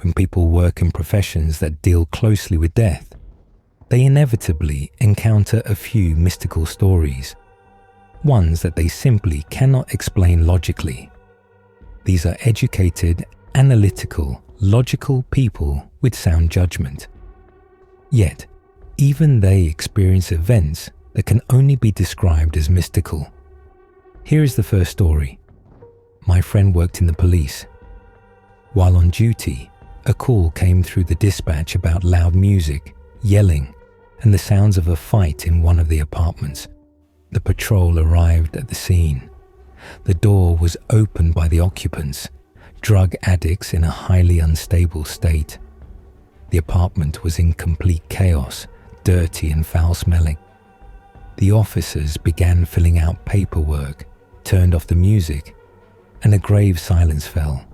When people work in professions that deal closely with death, they inevitably encounter a few mystical stories, ones that they simply cannot explain logically. These are educated, analytical, logical people with sound judgment. Yet, even they experience events that can only be described as mystical. Here is the first story. My friend worked in the police. While on duty, a call came through the dispatch about loud music, yelling, and the sounds of a fight in one of the apartments. The patrol arrived at the scene. The door was opened by the occupants, drug addicts in a highly unstable state. The apartment was in complete chaos, dirty and foul-smelling. The officers began filling out paperwork, turned off the music, and a grave silence fell.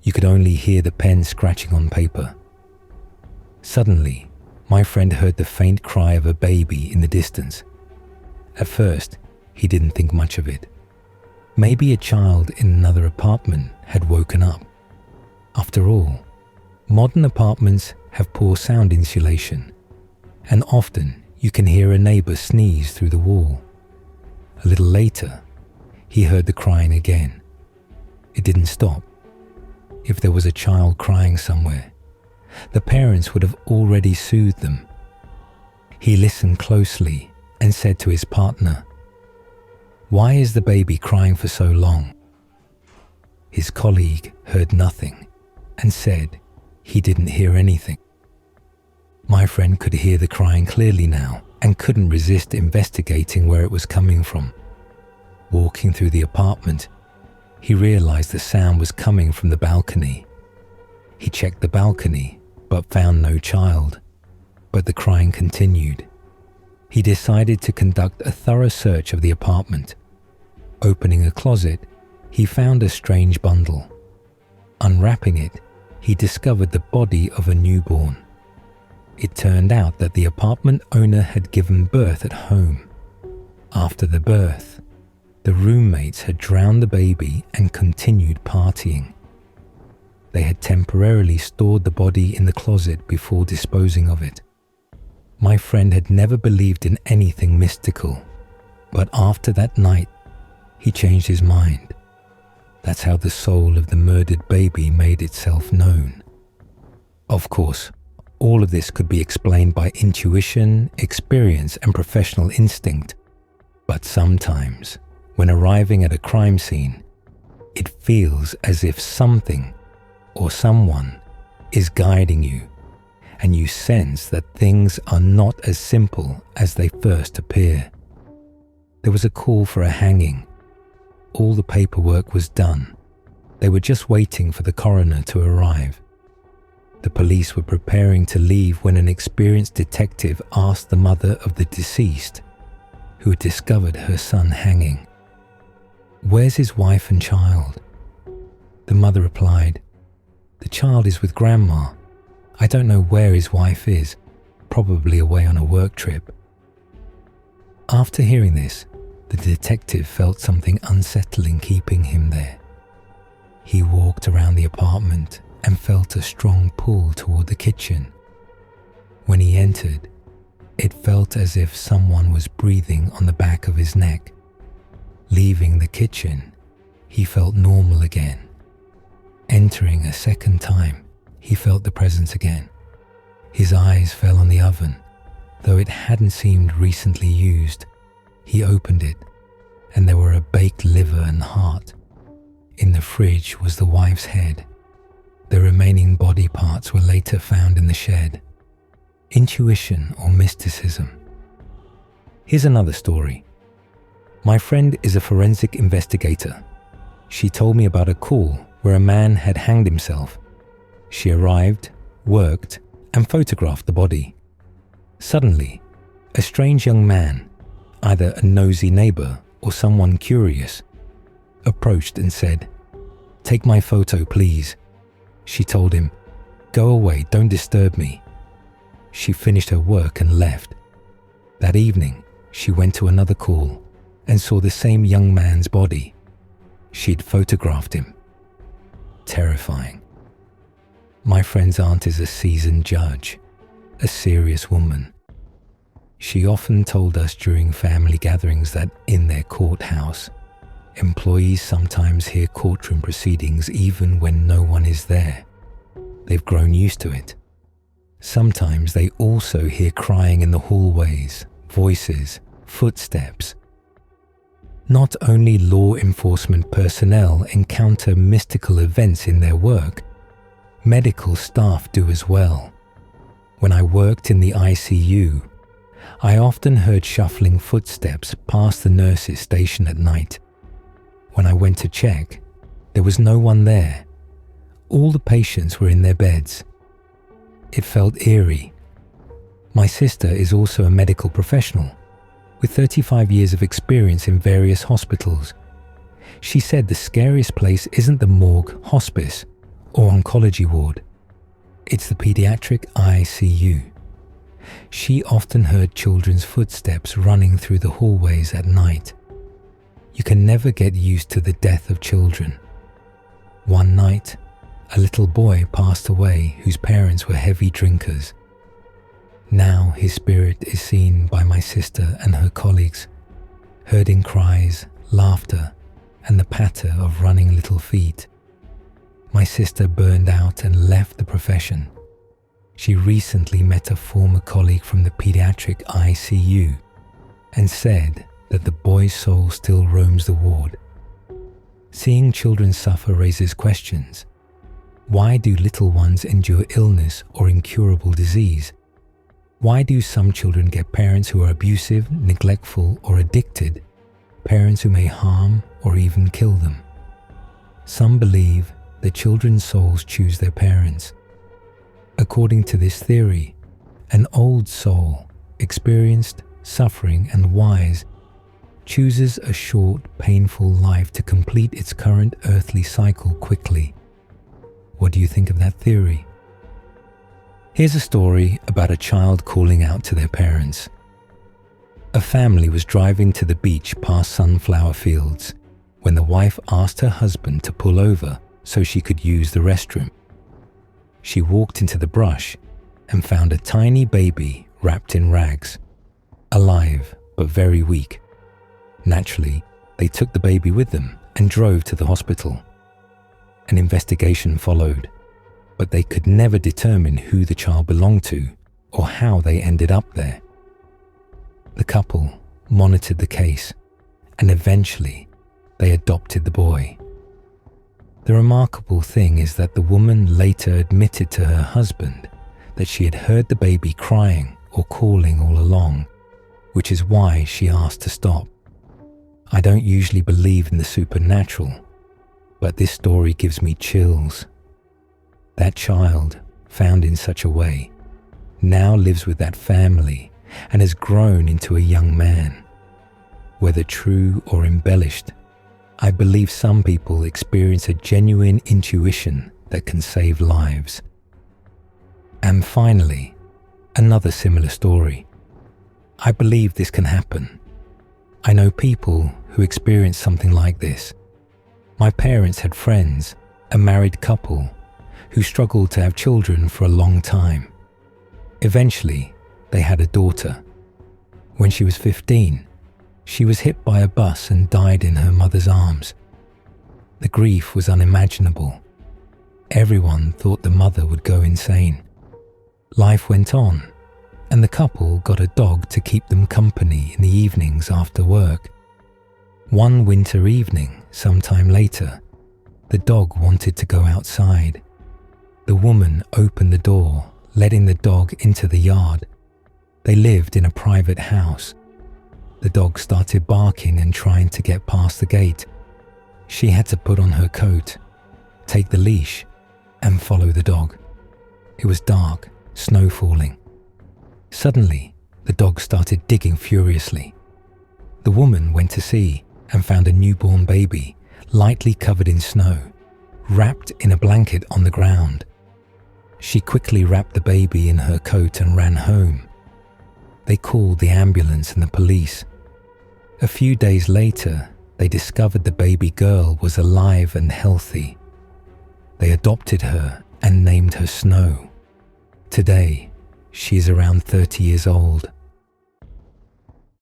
You could only hear the pen scratching on paper. Suddenly, my friend heard the faint cry of a baby in the distance. At first, he didn't think much of it. Maybe a child in another apartment had woken up. After all, modern apartments have poor sound insulation, and often you can hear a neighbor sneeze through the wall. A little later, he heard the crying again. It didn't stop. If there was a child crying somewhere, the parents would have already soothed them. He listened closely and said to his partner, "Why is the baby crying for so long?" His colleague heard nothing and said he didn't hear anything. My friend could hear the crying clearly now and couldn't resist investigating where it was coming from. Walking through the apartment, he realized the sound was coming from the balcony. He checked the balcony but found no child, but the crying continued. He decided to conduct a thorough search of the apartment. Opening a closet, he found a strange bundle. Unwrapping it, he discovered the body of a newborn. It turned out that the apartment owner had given birth at home. After the birth, the roommates had drowned the baby and continued partying. They had temporarily stored the body in the closet before disposing of it. My friend had never believed in anything mystical, but after that night, he changed his mind. That's how the soul of the murdered baby made itself known. Of course, all of this could be explained by intuition, experience, and professional instinct, but sometimes, when arriving at a crime scene, it feels as if something or someone is guiding you, and you sense that things are not as simple as they first appear. There was a call for a hanging. All the paperwork was done. They were just waiting for the coroner to arrive. The police were preparing to leave when an experienced detective asked the mother of the deceased, who had discovered her son hanging, "Where's his wife and child?" The mother replied, "The child is with Grandma. I don't know where his wife is, probably away on a work trip." After hearing this, the detective felt something unsettling keeping him there. He walked around the apartment and felt a strong pull toward the kitchen. When he entered, it felt as if someone was breathing on the back of his neck. Leaving the kitchen, he felt normal again. Entering a second time, he felt the presence again. His eyes fell on the oven. Though it hadn't seemed recently used, he opened it, and there were a baked liver and heart. In the fridge was the wife's head. The remaining body parts were later found in the shed. Intuition or mysticism? Here's another story. My friend is a forensic investigator. She told me about a call where a man had hanged himself. She arrived, worked, and photographed the body. Suddenly, a strange young man, either a nosy neighbor or someone curious, approached and said, "Take my photo, please." She told him, "Go away, don't disturb me." She finished her work and left. That evening, she went to another call and saw the same young man's body. She'd photographed him. Terrifying. My friend's aunt is a seasoned judge, a serious woman. She often told us during family gatherings that in their courthouse, employees sometimes hear courtroom proceedings even when no one is there. They've grown used to it. Sometimes they also hear crying in the hallways, voices, footsteps. Not only law enforcement personnel encounter mystical events in their work, medical staff do as well. When I worked in the ICU, I often heard shuffling footsteps past the nurses' station at night. When I went to check, there was no one there. All the patients were in their beds. It felt eerie. My sister is also a medical professional, with 35 years of experience in various hospitals. She said the scariest place isn't the morgue, hospice, or oncology ward. It's the pediatric ICU. She often heard children's footsteps running through the hallways at night. You can never get used to the death of children. One night, a little boy passed away whose parents were heavy drinkers. Now his spirit is seen by my sister and her colleagues, heard in cries, laughter, and the patter of running little feet. My sister burned out and left the profession. She recently met a former colleague from the pediatric ICU and said that the boy's soul still roams the ward. Seeing children suffer raises questions. Why do little ones endure illness or incurable disease? Why do some children get parents who are abusive, neglectful, or addicted, parents who may harm or even kill them? Some believe that children's souls choose their parents. According to this theory, an old soul, experienced, suffering, and wise, chooses a short, painful life to complete its current earthly cycle quickly. What do you think of that theory? Here's a story about a child calling out to their parents. A family was driving to the beach past sunflower fields when the wife asked her husband to pull over so she could use the restroom. She walked into the brush and found a tiny baby wrapped in rags, alive but very weak. Naturally, they took the baby with them and drove to the hospital. An investigation followed, but they could never determine who the child belonged to or how they ended up there. The couple monitored the case, and eventually they adopted the boy. The remarkable thing is that the woman later admitted to her husband that she had heard the baby crying or calling all along, which is why she asked to stop. I don't usually believe in the supernatural, but this story gives me chills. That child, found in such a way, now lives with that family and has grown into a young man. Whether true or embellished, I believe some people experience a genuine intuition that can save lives. And finally, another similar story. I believe this can happen. I know people who experience something like this. My parents had friends, a married couple, who struggled to have children for a long time. Eventually, they had a daughter. When she was 15, she was hit by a bus and died in her mother's arms. The grief was unimaginable. Everyone thought the mother would go insane. Life went on, and the couple got a dog to keep them company in the evenings after work. One winter evening, sometime later, the dog wanted to go outside. The woman opened the door, letting the dog into the yard. They lived in a private house. The dog started barking and trying to get past the gate. She had to put on her coat, take the leash, and follow the dog. It was dark, snow falling. Suddenly, the dog started digging furiously. The woman went to see and found a newborn baby, lightly covered in snow, wrapped in a blanket on the ground. She quickly wrapped the baby in her coat and ran home. They called the ambulance and the police. A few days later, they discovered the baby girl was alive and healthy. They adopted her and named her Snow. Today, she is around 30 years old